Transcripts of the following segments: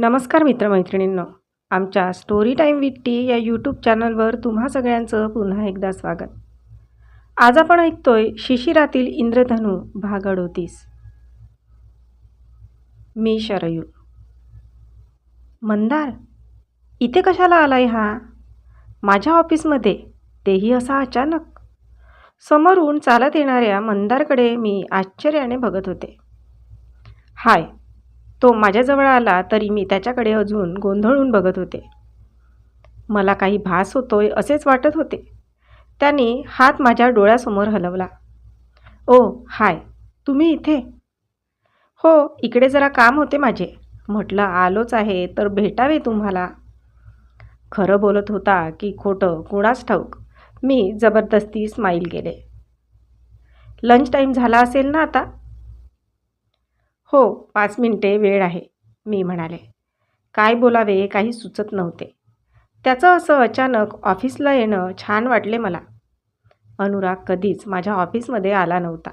नमस्कार मित्रमैत्रिणींनो, आमच्या story time with T या यूट्यूब चॅनलवर तुम्हा सगळ्यांचं पुन्हा एकदा स्वागत. आज आपण ऐकतोय शिशिरातील इंद्रधनू भाग 38. मी शरयू. मंदार, इथे कशाला आलाय हा? माझ्या ऑफिसमध्ये, तेही असा अचानक. समोरून चालत येणाऱ्या मंदारकडे मी आश्चर्याने बघत होते. हाय, तो माझ्याजवळ आला तरी मी त्याच्याकडे अजून गोंधळून बघत होते. मला काही भास होतोय असेच वाटत होते. त्याने हात माझ्या डोळ्यासमोर हलवला. ओ हाय, तुम्ही इथे? हो, इकडे जरा काम होते माझे. म्हटलं आलोच आहे तर भेटावे तुम्हाला. खरं बोलत होता की खोटं कुणास ठाऊक, मी जबरदस्ती स्माईल केले. लंच टाईम झाला असेल ना आता? हो, 5 मिनिटे वेळ आहे, मी म्हणाले. काय बोलावे काही सुचत नव्हते. त्याचं असं अचानक ऑफिसला येणं छान वाटले मला. अनुराग कधीच माझ्या ऑफिसमध्ये आला नव्हता.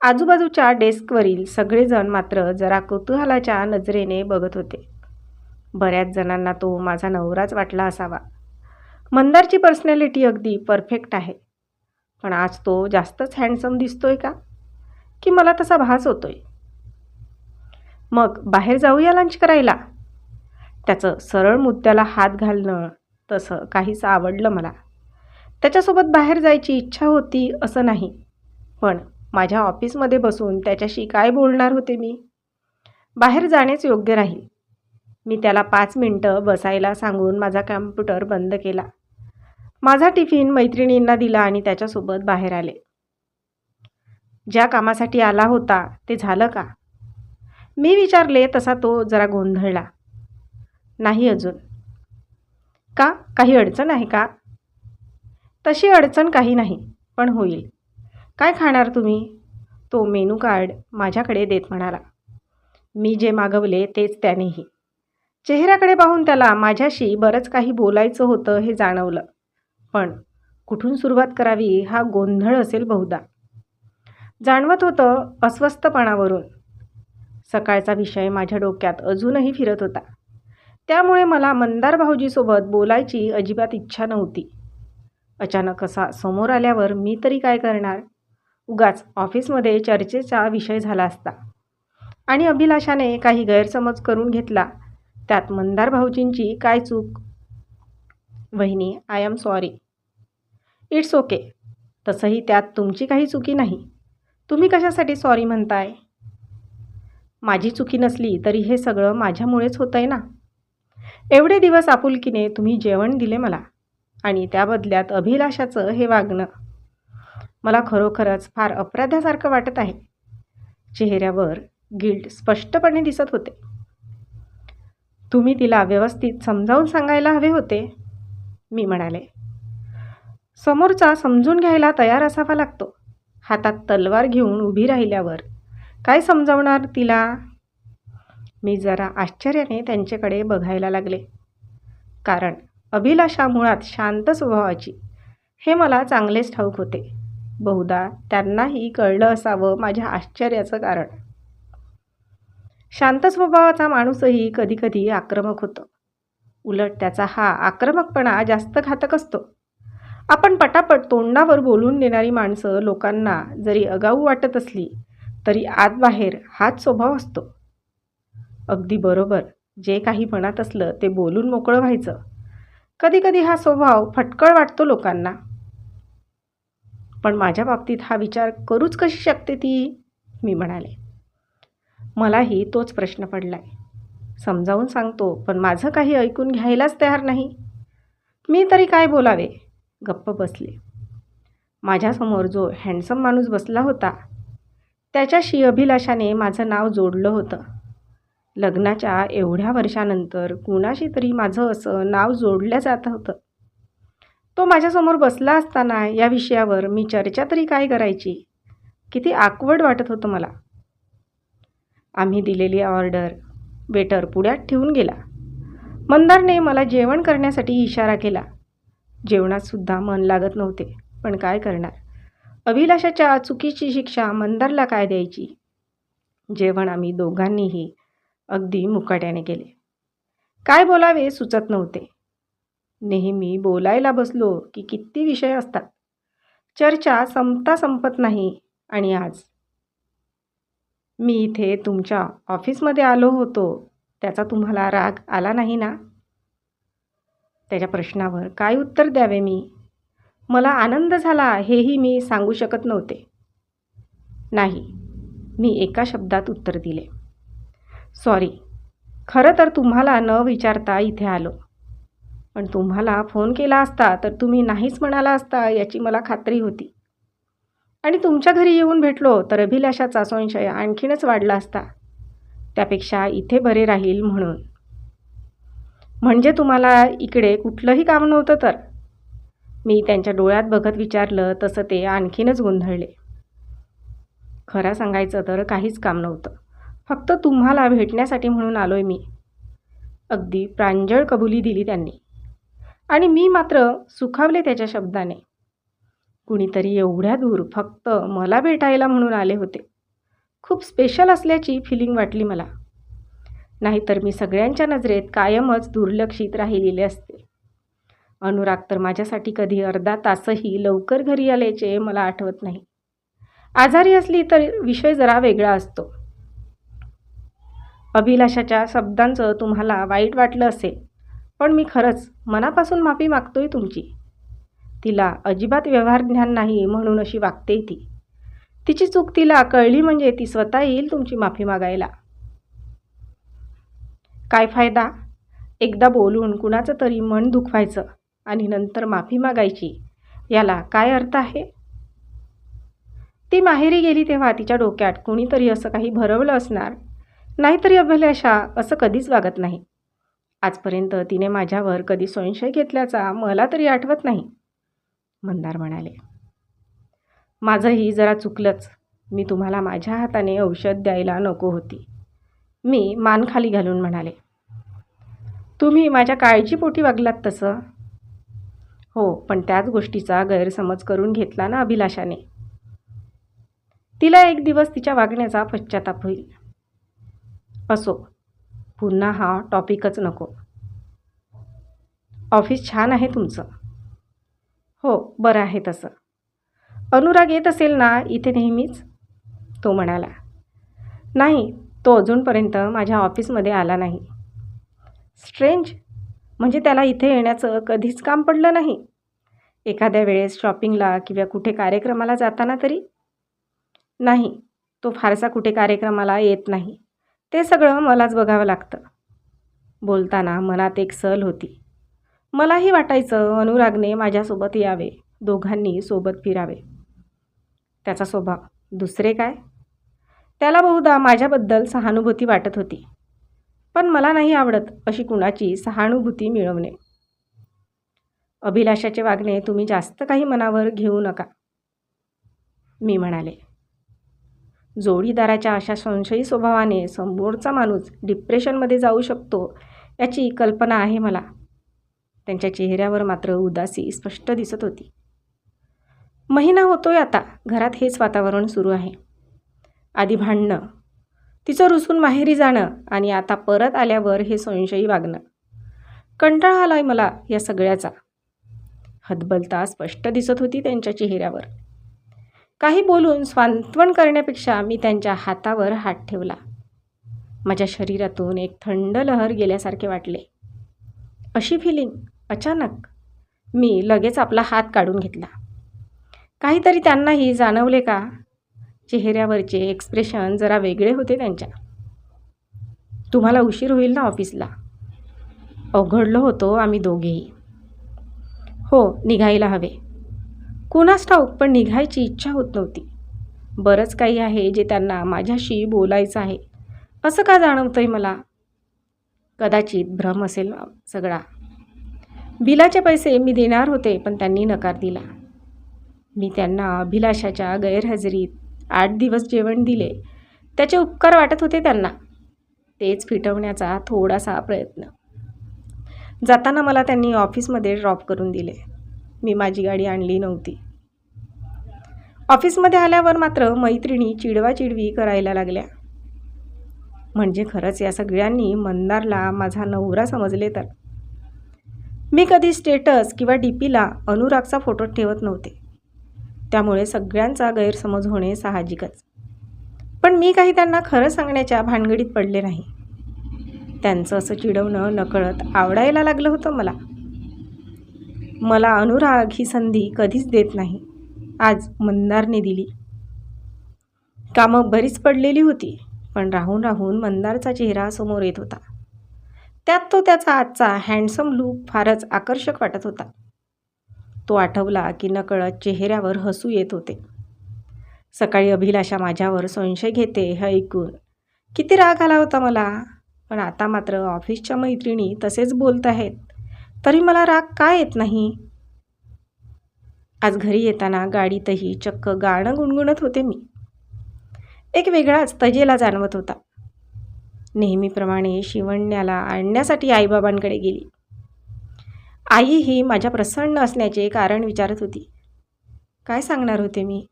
आजूबाजूच्या डेस्कवरील सगळेजण मात्र जरा कुतूहलाच्या नजरेने बघत होते. बऱ्याच जणांना तो माझा नवराच वाटला असावा. मंदारची पर्सनॅलिटी अगदी परफेक्ट आहे, पण आज तो जास्तच हँडसम दिसतोय का, की मला तसा भास होतोय? मग बाहेर जाऊया लंच करायला. त्याचं सरळ मुद्द्याला हात घालणं तसं काहीच आवडलं मला. त्याच्यासोबत बाहेर जायची इच्छा होती असं नाही, पण माझ्या ऑफिसमध्ये बसून त्याच्याशी काय बोलणार होते मी? बाहेर जाणेच योग्य राहील. मी त्याला 5 मिनटं बसायला सांगून माझा कॅम्प्युटर बंद केला. माझा टिफिन मैत्रिणींना दिला आणि त्याच्यासोबत बाहेर आले. ज्या कामासाठी आला होता ते झालं का, मी विचारले तसा तो जरा गोंधळला. नाही अजून. का, काही अडचण आहे का? तशी अडचण काही नाही, पण होईल. काय खाणार तुम्ही? तो मेनू कार्ड माझ्याकडे देत म्हणाला. मी जे मागवले तेच त्यानेही. चेहऱ्याकडे पाहून त्याला माझ्याशी बरंच काही बोलायचं होतं हे जाणवलं, पण कुठून सुरुवात करावी हा गोंधळ असेल बहुधा. जाणवत होतं अस्वस्थपणावरून. सकाळचा विषय माझ्या डोक्यात अजूनही फिरत होता. त्यामुळे मला मंदार भाऊजीसोबत बोलायची अजिबात इच्छा नव्हती. अचानक असा समोर आल्यावर मी तरी काय करणार? उगाच ऑफिसमध्ये चर्चेचा विषय झाला असता आणि अभिलाषाने काही गैरसमज करून घेतला, त्यात मंदार भाऊजींची काय चूक? वहिनी, I am sorry. It's okay. तसंही त्यात तुमची काही चुकी नाही. तुम्ही कशासाठी सॉरी म्हणताय? माझी चुकी नसली तरी हे सगळं माझ्यामुळेच होतंय ना. एवढे दिवस आपुलकीने तुम्ही जेवण दिले मला, आणि त्या बदल्यात अभिलाषाचं हे वागणं. मला खरोखरच फार अपराध्यासारखं वाटत आहे. चेहऱ्यावर गिल्ट स्पष्टपणे दिसत होते. तुम्ही तिला व्यवस्थित समजावून सांगायला हवे होते, मी म्हणाले. समोरचा समजून घ्यायला तयार असावा लागतो. हातात तलवार घेऊन उभी राहिल्यावर काय समजावणार तिला? मी जरा आश्चर्याने त्यांच्याकडे बघायला लागले, कारण अभिलाषा मुळात शांत स्वभावाची हे मला चांगलेच ठाऊक होते. बहुधा त्यांनाही कळलं असावं माझ्या आश्चर्याचं कारण. शांत स्वभावाचा माणूसही कधीकधी आक्रमक होतो. उलट त्याचा हा आक्रमकपणा जास्त घातक असतो. आपण पटापट तोंडावर बोलून देणारी माणसं लोकांना जरी आगाऊ वाटत असली तरी आतबाहेर हाच स्वभाव असतो. अगदी बरोबर, जे काही मनात असलं ते बोलून मोकळं व्हायचं. कधीकधी हा स्वभाव फटकळ वाटतो लोकांना, पण माझ्या बाबतीत हा विचार करूच कशी शकते ती, मी म्हणाले. मलाही तोच प्रश्न पडलाय. समजावून सांगतो, पण माझं काही ऐकून घ्यायलाच तयार नाही. मी तरी काय बोलावे? गप्प बसले. माझ्यासमोर जो हँडसम माणूस बसला होता त्याच्याशी अभिलाषाने माझं नाव जोडलं होतं. लग्नाच्या एवढ्या वर्षानंतर कुणाशी तरी माझं असं नाव जोडलं जात होतं. तो माझ्यासमोर बसला असताना या विषयावर मी चर्चा तरी काय करायची? किती ऑकवर्ड वाटत होतं मला. आम्ही दिलेली ऑर्डर वेटर पुढ्यात ठेवून गेला. मंदारने मला जेवण करण्यासाठी इशारा केला. जेवणातसुद्धा मन लागत नव्हते, पण काय करणार? अभिलाषाच्या चुकीची शिक्षा मंदारला काय द्यायची? जेवण आम्ही दोघांनीही अगदी मुकाट्याने केले. काय बोलावे सुचत नव्हते. नेहमी बोलायला बसलो की किती विषय असतात. चर्चा संपता संपत नाही. आणि आज मी इथे तुमच्या ऑफिसमध्ये आलो होतो, त्याचा तुम्हाला राग आला नाही ना? त्याच्या प्रश्नावर काय उत्तर द्यावे मी? मला आनंद झाला हेही मी सांगू शकत नव्हते. नाही, मी एका शब्दात उत्तर दिले. सॉरी, खरं तर तुम्हाला न विचारता इथे आलो. पण तुम्हाला फोन केला असता तर तुम्ही नाहीच म्हणाला असता याची मला खात्री होती. आणि तुमच्या घरी येऊन भेटलो तर अभिलाषाचा संशय आणखीनच वाढला असता. त्यापेक्षा इथे बरे राहील म्हणून. म्हणजे तुम्हाला इकडे कुठलंही काम नव्हतं तर? मी त्यांच्या डोळ्यात बघत विचारलं तसं ते आणखीनच गोंधळले. खरं सांगायचं तर काहीच काम नव्हतं. फक्त तुम्हाला भेटण्यासाठी म्हणून आलोय मी. अगदी प्रांजळ कबुली दिली त्यांनी. आणि मी मात्र सुखावले त्याच्या शब्दाने. कुणीतरी एवढ्या दूर फक्त मला भेटायला म्हणून आले होते. खूप स्पेशल असल्याची फिलिंग वाटली मला. नाहीतर मी सगळ्यांच्या नजरेत कायमच दुर्लक्षित राहिलेले असते. अनुराग तर माझ्यासाठी कधी अर्धा तासही लवकर घरी आल्याचे मला आठवत नाही. आजारी असली तर विषय जरा वेगळा असतो. अभिलाषाच्या शब्दांचं तुम्हाला वाईट वाटलं असेल, पण मी खरंच मनापासून माफी मागतोय तुमची. तिला अजिबात व्यवहार ज्ञान नाही म्हणून अशी वागते ती. तिची चूक तिला कळली म्हणजे ती स्वतः येईल तुमची माफी मागायला. काय फायदा? एकदा बोलून कुणाचं तरी मन दुखवायचं आणि नंतर माफी मागायची, याला काय अर्थ आहे? ती माहेरी गेली तेव्हा तिच्या डोक्यात कुणीतरी असं काही भरवलं असणार. नाहीतरी अभिलाषा असं कधीच वागत नाही. आजपर्यंत तिने माझ्यावर कधी संशय घेतल्याचा मला तरी आठवत नाही. मंदार म्हणाले. माझंही जरा चुकलंच. मी तुम्हाला माझ्या हाताने औषध द्यायला नको होती. मी मान खाली घालून म्हणाले. तुम्ही माझ्या काळजीपोटी वागलात तसं? हो, पण त्याच गोष्टीचा गैरसमज करून घेतला ना अभिलाषाने. तिला एक दिवस तिच्या वागण्याचा पश्चाताप होईल. असो, पुन्हा हा टॉपिकच नको. ऑफिस छान आहे तुमचं. हो, बरं आहे तसं. अनुराग येत असेल ना इथे नेहमीच? तो म्हणाला. नाही, तो अजूनपर्यंत माझ्या ऑफिसमध्ये आला नाही. स्ट्रेंज. म्हणजे त्याला इथे येण्याचं कधीच काम पडलं नाही? एखाद्या वेळेस शॉपिंगला किंवा कुठे कार्यक्रमाला जाताना तरी? नाही, तो फारसा कुठे कार्यक्रमाला येत नाही. ते सगळं मलाच बघावं लागतं. बोलताना मनात एक सल होती. मलाही वाटायचं अनुरागने माझ्यासोबत यावे, दोघांनी सोबत फिरावे. त्याचा स्वभाव. दुसरे काय? त्याला बहुधा माझ्याबद्दल सहानुभूती वाटत होती. पण मला नाही आवडत अशी कुणाची सहानुभूती मिळवणे. अभिलाषाचे वागणे तुम्ही जास्त काही मनावर घेऊ नका, मी म्हणाले. जोडीदाराच्या अशा संशयी स्वभावाने समोरचा माणूस डिप्रेशनमध्ये जाऊ शकतो याची कल्पना आहे मला. त्यांच्या चेहऱ्यावर मात्र उदासी स्पष्ट दिसत होती. महिना होतोय आता घरात हेच वातावरण सुरू आहे. आधी भांडणं, तिचं रुसून माहेरी जाणं आणि आता परत आल्यावर हे संशयी वागणं. कंटाळा आलाय मला या सगळ्याचा. हतबलता स्पष्ट दिसत होती त्यांच्या चेहऱ्यावर. काही बोलून सांत्वन करण्यापेक्षा मी त्यांच्या हातावर हात ठेवला. माझ्या शरीरातून एक थंड लहर गेल्यासारखे वाटले. अशी फिलिंग अचानक. मी लगेच आपला हात काढून घेतला. काहीतरी त्यांनाही जाणवले का? चेहऱ्यावरचे एक्सप्रेशन जरा वेगळे होते त्यांच्या. तुम्हाला उशीर होईल ना ऑफिसला? अवघडलो होतो आम्ही दोघेही. हो, निघायला हवे. कुणास ठाऊक, पण निघायची इच्छा होत नव्हती. बरंच काही आहे जे त्यांना माझ्याशी बोलायचं आहे असं का जाणवतंय मला? कदाचित भ्रम असेल सगळा. बिलाचे पैसे मी देणार होते पण त्यांनी नकार दिला. मी त्यांना अभिलाषाच्या गैरहजेरीत 8 दिवस जेवण दिले. त्याचे उपकार वाटत होते त्यांना. तेच फिटवण्याचा थोडासा प्रयत्न. जाताना मला त्यांनी ऑफिसमध्ये ड्रॉप करून दिले. मी माझी गाडी आणली नव्हती. ऑफिसमध्ये आल्यावर मात्र मैत्रिणी चिडवाचिडवी करायला लागल्या. म्हणजे खरंच या सगळ्यांनी मंदारला माझा नवरा समजले तर. मी कधी स्टेटस किंवा डीपीला अनुरागचा फोटो ठेवत नव्हते, त्यामुळे सगळ्यांचा गैरसमज होणे साहजिकच. पण मी काही त्यांना खरं सांगण्याच्या भानगडीत पडले नाही. त्यांचं असं चिडवणं नकळत आवडायला लागलं होतं मला. मला अनुराग ही संधी कधीच देत नाही. आज मंदारने दिली. कामं बरीच पडलेली होती, पण राहून राहून मंदारचा चेहरा समोर येत होता. त्यात तो त्याचा आजचा हँडसम लूक फारच आकर्षक वाटत होता. तो आठवला की नकळत चेहऱ्यावर हसू येत होते. सकाळी अभिलाषा माझ्यावर संशय घेते हे ऐकून किती राग आला होता मला. पण आता मात्र ऑफिसच्या मैत्रिणी तसेच बोलत आहेत, तरी मला राग का येत नाही. आज घरी येताना गाडीतही चक्क गाणं गुणगुणत होते मी. एक वेगळाच तजेला जाणवत होता. नेहमीप्रमाणे शिवण्याला आणण्यासाठी आईबाबांकडे गेली. आई ही माझ्या प्रसन्न असण्याचे कारण विचारत होती. काय सांगणार होते मी.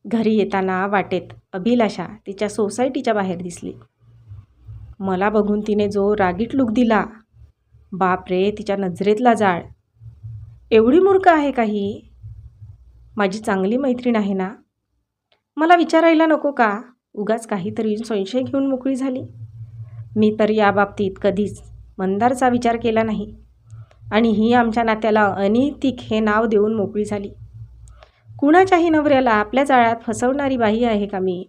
घरी येताना वाटेत अभिलाषा तिच्या सोसायटीच्या बाहेर दिसली. मला बघून तिने जो रागीट लूक दिला, बापरे, तिच्या नजरेतला जाळ. एवढी मूर्ख आहे का ही. माझी चांगली मैत्रीण आहे ना, मला विचारायला नको का. उगाच काहीतरी संशय घेऊन मोकळी झाली. मी तर या बाबतीत कधीच मंदारचा विचार केला नाही, आणि ही आमच्या नात्याला अनैतिक हे नाव देऊन मोकळी झाली. कुणाच्याही नवऱ्याला आपल्या जाळ्यात फसवणारी बाई आहे का मी.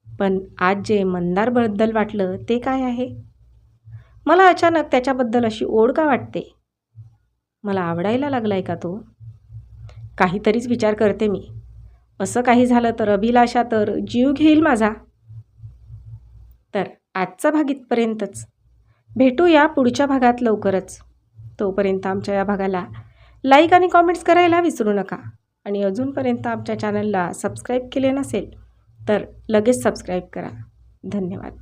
पण आज जे मंदारबद्दल वाटलं ते काय आहे. मला अचानक त्याच्याबद्दल अशी ओढ का वाटते. मला आवडायला लागलाय का तो. काहीतरीच विचार करते मी. असं काही झालं तर अभिलाषा तर जीव घेईल माझा. तर आजचा भाग इथपर्यंतच. भेटूया पुढच्या भागात लवकरच. तोपर्यंत आमच्या या भागाला लाईक आणि कॉमेंट्स करायला विसरू नका. आणि अजूनपर्यंत आमच्या चॅनलला सबस्क्राईब केले नसेल तर लगेच सबस्क्राईब करा. धन्यवाद.